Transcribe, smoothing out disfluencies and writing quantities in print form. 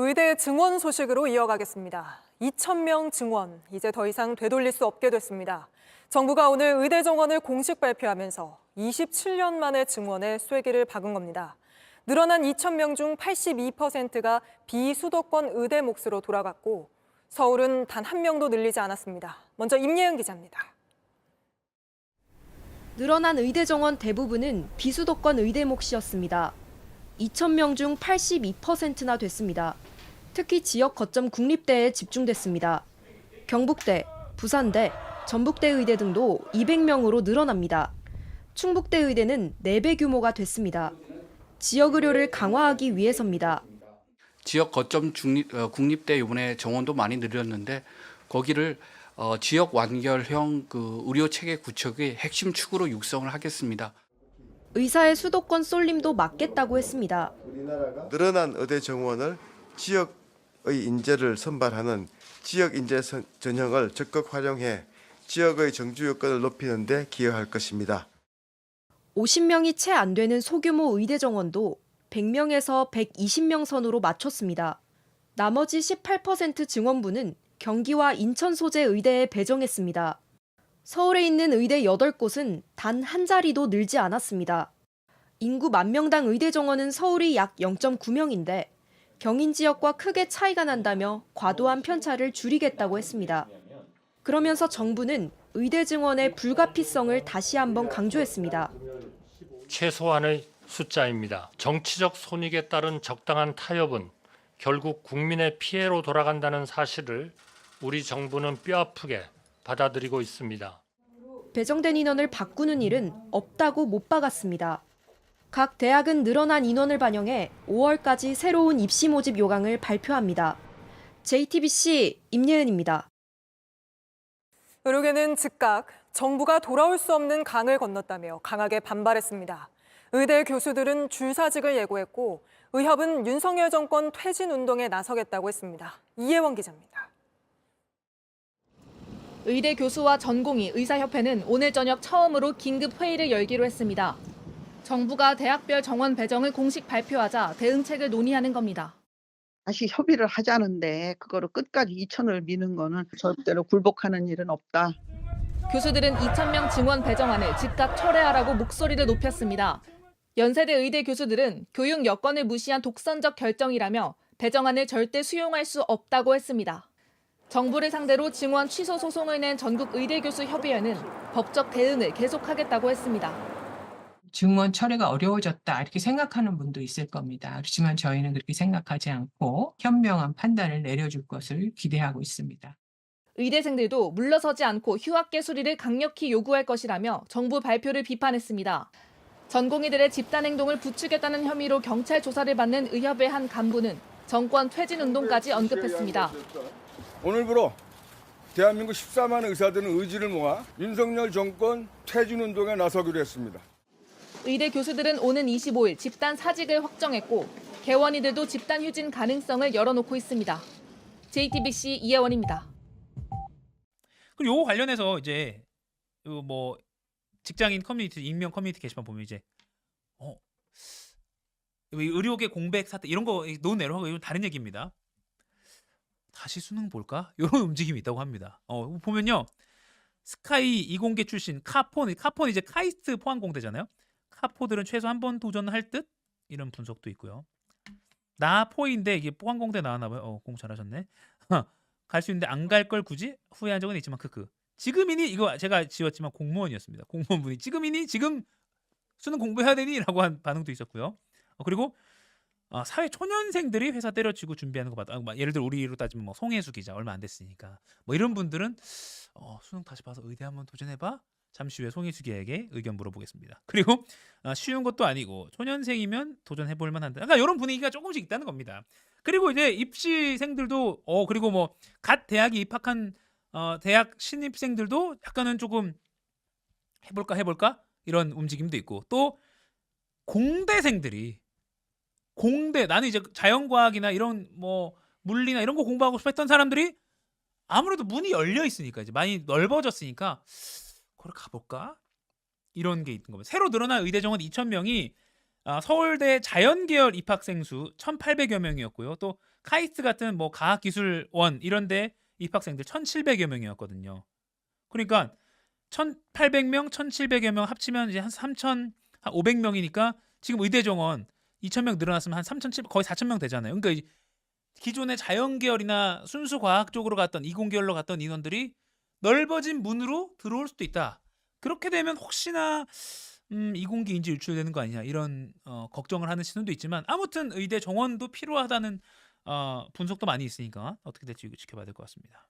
의대 증원 소식으로 이어가겠습니다. 2,000명 증원, 이제 더 이상 되돌릴 수 없게 됐습니다. 정부가 오늘 의대 정원을 공식 발표하면서 27년 만에 증원에 쐐기를 박은 겁니다. 늘어난 2,000명 중 82%가 비수도권 의대 몫으로 돌아갔고 서울은 단 한 명도 늘리지 않았습니다. 먼저 임예은 기자입니다. 늘어난 의대 정원 대부분은 비수도권 의대 몫이었습니다. 2,000명 중 82%나 됐습니다. 특히 지역 거점 국립대에 집중됐습니다. 경북대, 부산대, 전북대 의대 등도 200명으로 늘어납니다. 충북대 의대는 4배 규모가 됐습니다. 지역 의료를 강화하기 위해서입니다. 지역 거점 국립대 이번에 정원도 많이 늘렸는데 거기를 지역 완결형 의료 체계 구축의 핵심 축으로 육성을 하겠습니다. 의사의 수도권 쏠림도 막겠다고 했습니다. 늘어난 의대 정원을 지역의 인재를 선발하는 지역 인재 전형을 적극 활용해 지역의 정주 여건을 높이는 데 기여할 것입니다. 50명이 채 안 되는 소규모 의대 정원도 100명에서 120명 선으로 맞췄습니다. 나머지 18% 증원분은 경기와 인천 소재 의대에 배정했습니다. 서울에 있는 의대 8곳은 단 한 자리도 늘지 않았습니다. 인구 10,000명당 의대 정원은 서울이 약 0.9명인데 경인 지역과 크게 차이가 난다며 과도한 편차를 줄이겠다고 했습니다. 그러면서 정부는 의대 증원의 불가피성을 다시 한번 강조했습니다. 최소한의 숫자입니다. 정치적 손익에 따른 적당한 타협은 결국 국민의 피해로 돌아간다는 사실을 우리 정부는 뼈아프게 받아들이고 있습니다. 배정된 인원을 바꾸는 일은 없다고 못 박았습니다. 각 대학은 늘어난 인원을 반영해 5월까지 새로운 입시 모집 요강을 발표합니다. JTBC 임예은입니다. 의료계는 즉각 정부가 돌아올 수 없는 강을 건넜다며 강하게 반발했습니다. 의대 교수들은 줄사직을 예고했고 의협은 윤석열 정권 퇴진 운동에 나서겠다고 했습니다. 이혜원 기자입니다. 의대 교수와 전공의 의사협회는 오늘 저녁 처음으로 긴급 회의를 열기로 했습니다. 정부가 대학별 정원 배정을 공식 발표하자 대응책을 논의하는 겁니다. 다시 협의를 하자는데 그거를 끝까지 2,000을 미는 거는 절대로 굴복하는 일은 없다. 교수들은 2,000명 증원 배정안을 즉각 철회하라고 목소리를 높였습니다. 연세대 의대 교수들은 교육 여건을 무시한 독선적 결정이라며 배정안을 절대 수용할 수 없다고 했습니다. 정부를 상대로 증원 취소 소송을 낸 전국의대교수협의회는 법적 대응을 계속하겠다고 했습니다. 증원 철회가 어려워졌다 이렇게 생각하는 분도 있을 겁니다. 그렇지만 저희는 그렇게 생각하지 않고 현명한 판단을 내려줄 것을 기대하고 있습니다. 의대생들도 물러서지 않고 휴학계 수리를 강력히 요구할 것이라며 정부 발표를 비판했습니다. 전공의들의 집단행동을 부추겼다는 혐의로 경찰 조사를 받는 의협의 한 간부는 정권 퇴진 운동까지 언급했습니다. 오늘부로 대한민국 14만 의사들은 의지를 모아 윤석열 정권 퇴진 운동에 나서기로 했습니다. 의대 교수들은 오는 25일 집단 사직을 확정했고 개원이들도 집단 휴진 가능성을 열어놓고 있습니다. JTBC 이혜원입니다. 그리고 요거 관련해서 이제 뭐 직장인 커뮤니티, 익명 커뮤니티 게시판 보면 이제 의료계 공백 사태 이런 거 논외로 하고 이건 다른 얘기입니다. 다시 수능 볼까? 이런 움직임이 있다고 합니다. 보면요. 스카이 이공계 출신 카폰 이제 카이스트 포항공대잖아요. 카포들은 최소 한 번 도전할 듯 이런 분석도 있고요. 나포인데 이게 포항공대 나왔나 봐요. 공부 잘하셨네. 갈 수 있는데 안 갈 걸 굳이 후회한 적은 있지만 크크. 지금이니 이거 제가 지었지만 공무원이었습니다. 공무원분이 지금이니 지금 수능 공부해야 되니라고 한 반응도 있었고요. 그리고 사회 초년생들이 회사 때려치고 준비하는 거 봤다. 예를 들어 우리로 따지면 뭐 송혜수 기자 얼마 안 됐으니까 뭐 이런 분들은 수능 다시 봐서 의대 한번 도전해봐. 잠시 후에 송혜수 기자에게 의견 물어보겠습니다. 그리고 쉬운 것도 아니고 초년생이면 도전해볼 만한다. 그러니까 이런 분위기가 조금씩 있다는 겁니다. 그리고 이제 입시생들도 그리고 뭐 갓 대학에 입학한 대학 신입생들도 약간은 조금 해볼까 이런 움직임도 있고 또 공대생들이 나는 이제 자연과학이나 이런 뭐 물리나 이런 거 공부하고 싶었던 사람들이 아무래도 문이 열려 있으니까 이제 많이 넓어졌으니까 거기 가볼까 이런 게 있는 겁니다. 새로 늘어난 의대 정원 2,000명이 서울대 자연계열 입학생 수 1,800여 명이었고요. 또 카이스트 같은 뭐 과학기술원 이런 데 입학생들 1,700여 명이었거든요. 그러니까 1,800명, 1,700여 명 합치면 이제 한 3,500명이니까 지금 의대 정원 2,000명 늘어났으면 한 3,700 거의 4,000명 되잖아요. 그러니까 이 기존의 자연계열이나 순수 과학 쪽으로 갔던 이공계열로 갔던 인원들이 넓어진 문으로 들어올 수도 있다. 그렇게 되면 혹시나 이공계 인재 유출되는 거 아니냐 이런 걱정을 하는 신문도 있지만 아무튼 의대 정원도 필요하다는 분석도 많이 있으니까 어떻게 될지 지켜봐야 될 것 같습니다.